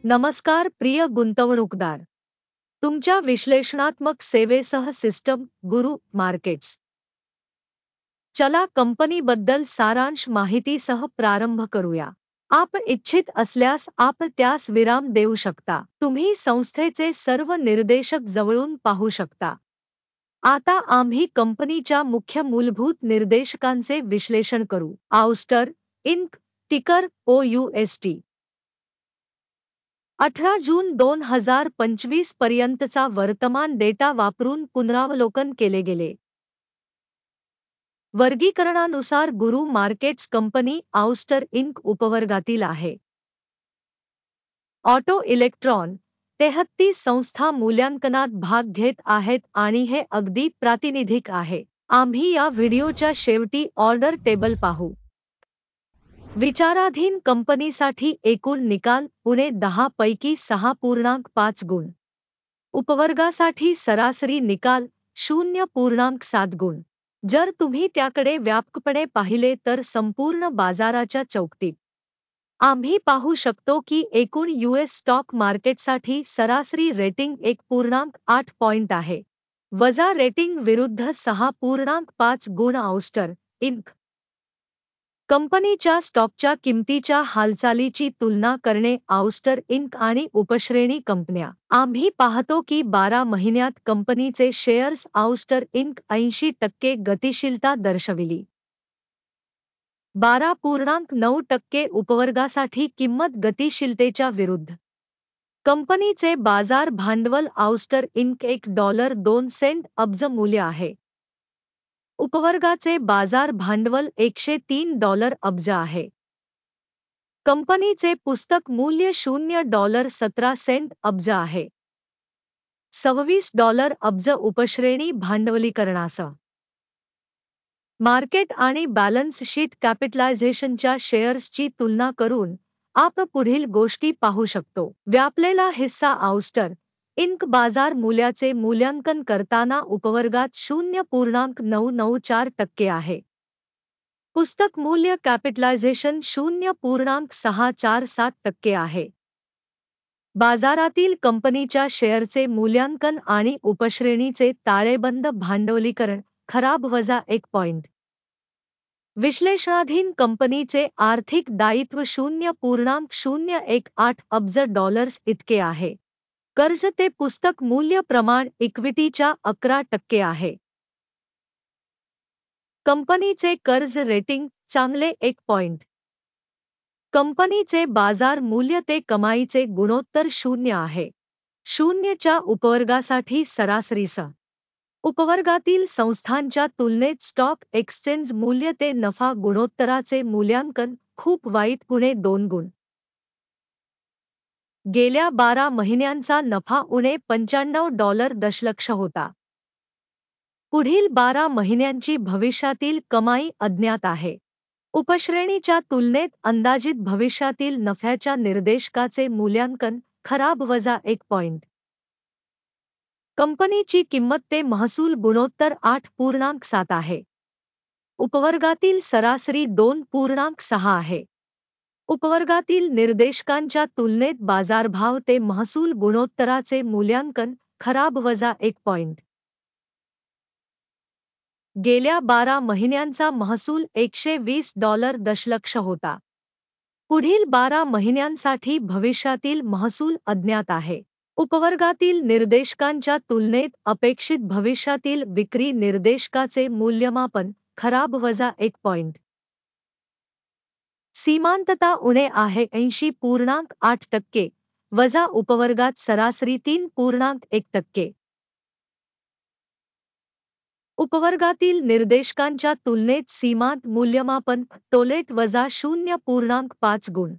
नमस्कार प्रिय गुंतवणूकदार. तुमच्या विश्लेषणात्मक सेवेसह सिस्टम गुरु मार्केट्स. चला कंपनीबद्दल सारांश माहितीसह प्रारंभ करूया. आपण इच्छित असल्यास आपण त्यास विराम देऊ शकता. तुम्ही संस्थेचे सर्व निर्देशक जवळून पाहू शकता. आता आम्ही कंपनीच्या मुख्य मूलभूत निर्देशकांचे विश्लेषण करू. आउस्टर इंक, टिकर OUST. 18 जून 2025 पर्यंतचा वर्तमान डेटा वापरून पुनरावलोकन केले गेले. वर्गीकरणानुसार गुरु मार्केट्स कंपनी आउस्टर इंक उपवर्गातील आहे. ऑटो इलेक्ट्रॉन 33 संस्था मूल्यांकनात भाग घेत आहेत आणि हे अगदी प्रातिनिधिक आहे. आम्ही या व्हिडिओच्या शेवटी ऑर्डर टेबल पाहू. विचाराधीन कंपनीसाठी एकूण निकाल उणे 10 पैकी 6.5 गुण. उपवर्गासाठी सरासरी निकाल 0.7 गुण. जर तुम्ही त्याकडे व्यापकपणे पाहिले तर संपूर्ण बाजाराच्या चौकटीत आम्ही पाहू शकतो की एकूण US स्टॉक मार्केटसाठी सरासरी रेटिंग 1.8 पॉइंट आहे, वजा रेटिंग विरुद्ध 6.5 गुण. आउस्टर इंक कंपनीच्या स्टॉकच्या किमतीच्या हालचालीची तुलना करणे. आउस्टर इंक आणि उपश्रेणी कंपन्या. आम्ही पाहतो की 12 महिन्यात कंपनीचे शेअर्स आउस्टर इंक 80% गतिशीलता दर्शविली. 12.9% उपवर्गासाठी किंमत गतिशीलतेच्या विरुद्ध. कंपनीचे बाजार भांडवल आउस्टर इंक $1.02 अब्ज मूल्य आहे. उपवर्गाचे बाजार भांडवल $103 अब्ज आहे. कंपनीचे पुस्तक मूल्य $0.17 अब्ज आहे. $26 अब्ज उपश्रेणी भांडवलीकरणासह. मार्केट आणि बॅलन्स शीट कॅपिटलायझेशनच्या शेअर्सची तुलना करून आपण पुढील गोष्टी पाहू शकतो. व्यापलेला हिस्सा आउस्टर इंक बाजार मूल्याचे मूल्यांकन करताना उपवर्गात 0.994% आहे. पुस्तक मूल्य कॅपिटलायझेशन 0.647% आहे. बाजारातील कंपनीच्या शेअरचे मूल्यांकन आणि उपश्रेणीचे ताळेबंद भांडवलीकरण खराब वजा 1 पॉइंट. विश्लेषणाधीन कंपनीचे आर्थिक दायित्व $0.018 अब्ज इतके आहे. कर्ज ते पुस्तक मूल्य प्रमाण इक्विटीच्या 11% आहे. कंपनीचे कर्ज रेटिंग चांगले 1 पॉइंट. कंपनीचे बाजार मूल्य ते कमाईचे गुणोत्तर 0 आहे. 0 च्या उपवर्गासाठी सरासरीसह. उपवर्गातील संस्थांच्या तुलनेत स्टॉक एक्सचेंज मूल्य ते नफा गुणोत्तराचे मूल्यांकन खूप वाईट उणे 2 गुण. गेल्या 12 महिन्यांचा नफा उणे $95 दशलक्ष होता. पुढील 12 महिन्यांची भविष्यातील कमाई अज्ञात आहे. उपश्रेणीच्या तुलनेत अंदाजित भविष्यातील नफ्याच्या निर्देशकाचे मूल्यांकन खराब वजा 1 पॉइंट. कंपनीची किंमत ते महसूल गुणोत्तर 8.7 आहे. उपवर्गातील सरासरी 2.6 आहे. उपवर्गातील निर्देशकांच्या तुलनेत बाजारभाव ते महसूल गुणोत्तराचे मूल्यांकन खराब वजा 1 पॉइंट. गेल्या 12 महिन्यांचा महसूल $120 दशलक्ष होता. पुढील 12 महिन्यांसाठी भविष्यातील महसूल अज्ञात आहे. उपवर्गातील निर्देशकांच्या तुलनेत अपेक्षित भविष्यातील विक्री निर्देशकाचे मूल्यमापन खराब वजा 1 पॉइंट. सीमांतता उणे आहे 80.8%, वजा उपवर्गात सरासरी 3.1%. उपवर्गातील निर्देशकांच्या तुलनेत सीमांत मूल्यमापन टोलेट वजा 0.5 गुण.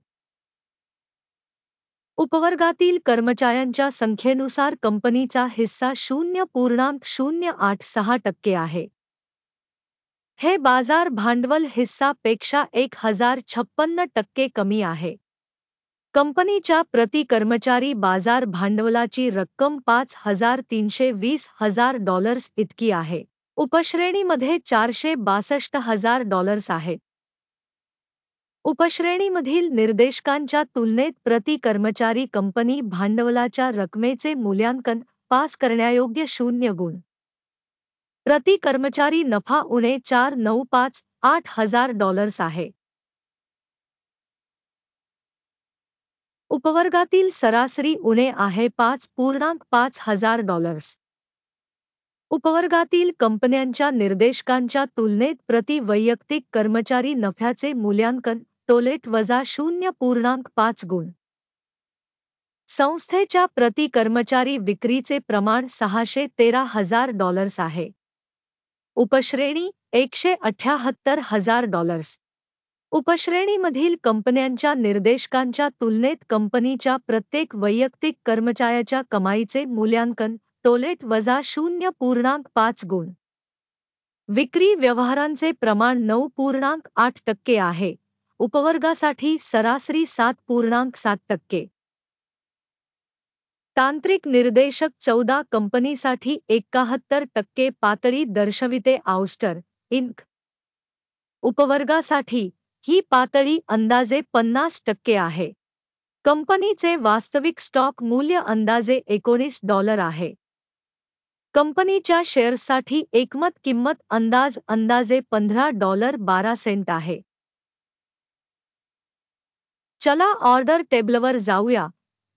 उपवर्गातील कर्मचाऱ्यांच्या संख्येनुसार कंपनीचा हिस्सा 0.086% आहे. हे बाजार भांडवल हिस्सा पेक्षा 1056% कमी आहे. कंपनीच्या प्रति कर्मचारी बाजार भांडवलाची रक्कम $5,320,000 इतकी आहे. उपश्रेणीमध्ये $462,000 आहेत. उपश्रेणीमधील निर्देशकांच्या तुलनेत प्रति कर्मचारी कंपनी भांडवलाच्या रकमेचे मूल्यांकन पास करण्यायोग्य 0 गुण. प्रति कर्मचारी नफा उणे 4,958 हजार डॉलर्स आहे. उपवर्गातील सरासरी उणे आहे 5,5 हजार डॉलर्स. उपवर्गातील कंपन्यांच्या निर्देशकांच्या तुलनेत प्रति वैयक्तिक कर्मचारी नफ्याचे मूल्यांकन टोलेट वजा 0.5 गुण. संस्थेच्या प्रति कर्मचारी विक्रीचे प्रमाण 613 हजार डॉलर्स आहे. उपश्रेणी 178 हजार डॉलर्स. उपश्रेणीमधील कंपन्यांच्या निर्देशकांच्या तुलनेत कंपनीच्या प्रत्येक वैयक्तिक कर्मचाऱ्याच्या कमाईचे मूल्यांकन टोलेट वजा 0.5 गुण. विक्री व्यवहारांचे प्रमाण 9.8% आहे. उपवर्गासाठी सरासरी 7.7%. तांत्रिक निर्देशक 14 कंपनीसाठी 71% पातळी दर्शविते. Ouster Inc. उपवर्गासाठी ही पातळी अंदाजे 50% आहे. कंपनीचे वास्तविक स्टॉक मूल्य अंदाजे $19 आहे. कंपनीच्या शेअर्ससाठी एकमत किंमत अंदाजे $15.12 आहे. चला ऑर्डर टेबलवर जाऊया.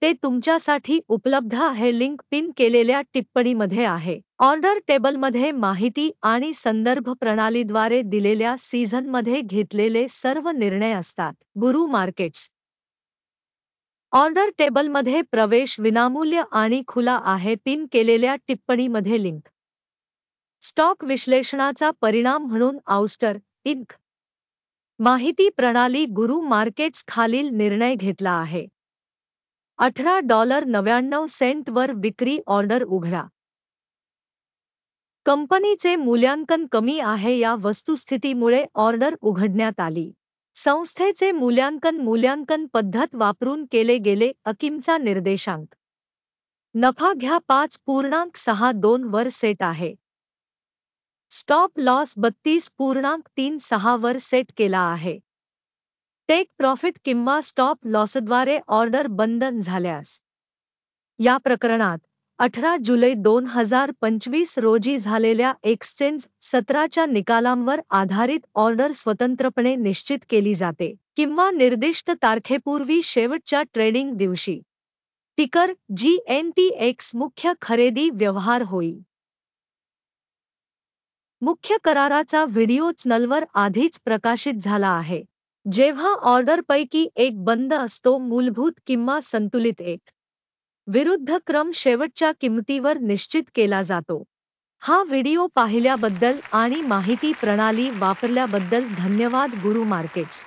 ते तुमच्यासाठी उपलब्ध आहे. लिंक पिन केलेल्या टिप्पणीमध्ये आहे. ऑर्डर टेबलमध्ये माहिती आणि संदर्भ प्रणालीद्वारे दिलेल्या सीझनमध्ये घेतलेले सर्व निर्णय असतात. गुरु मार्केट्स. ऑर्डर टेबलमध्ये प्रवेश विनामूल्य आणि खुला आहे. पिन केलेल्या टिप्पणीमध्ये लिंक. स्टॉक विश्लेषणाचा परिणाम म्हणून आउस्टर इंक. माहिती प्रणाली गुरु मार्केट्स खालील निर्णय घेतला आहे. $18.99 वर विक्री ऑर्डर उघडा. कंपनीचे मूल्यांकन कमी आहे. या वस्तुस्थितीमुळे ऑर्डर उघडण्यात आली. संस्थेचे मूल्यांकन पद्धत वापरून केले गेले. अकिमचा निर्देशांक. नफा घ्या 5.62 वर सेट आहे. स्टॉप लॉस 32.36 वर सेट केला आहे. टेक प्रॉफिट किंवा स्टॉप लॉसद्वारे ऑर्डर बंद झाल्यास. या प्रकरणात 18 जुलै 2025 रोजी झालेल्या एक्सचेंज सत्राच्या निकालांवर आधारित ऑर्डर स्वतंत्रपणे निश्चित केली जाते किंवा निर्दिष्ट तारखेपूर्वी शेवटच्या ट्रेडिंग दिवशी. टिकर GNTX. मुख्य खरेदी व्यवहार होईल. मुख्य कराराचा व्हिडिओ चॅनलवर आधीच प्रकाशित झाला आहे. जेव्हा ऑर्डरपैकी एक बंद असतो मूलभूत किंवा संतुलित एक विरुद्ध क्रम शेवटच्या किंमतीवर निश्चित केला जातो. हा व्हिडिओ पाहिल्याबद्दल आणि माहिती प्रणाली वापरल्याबद्दल धन्यवाद. गुरु मार्केट्स.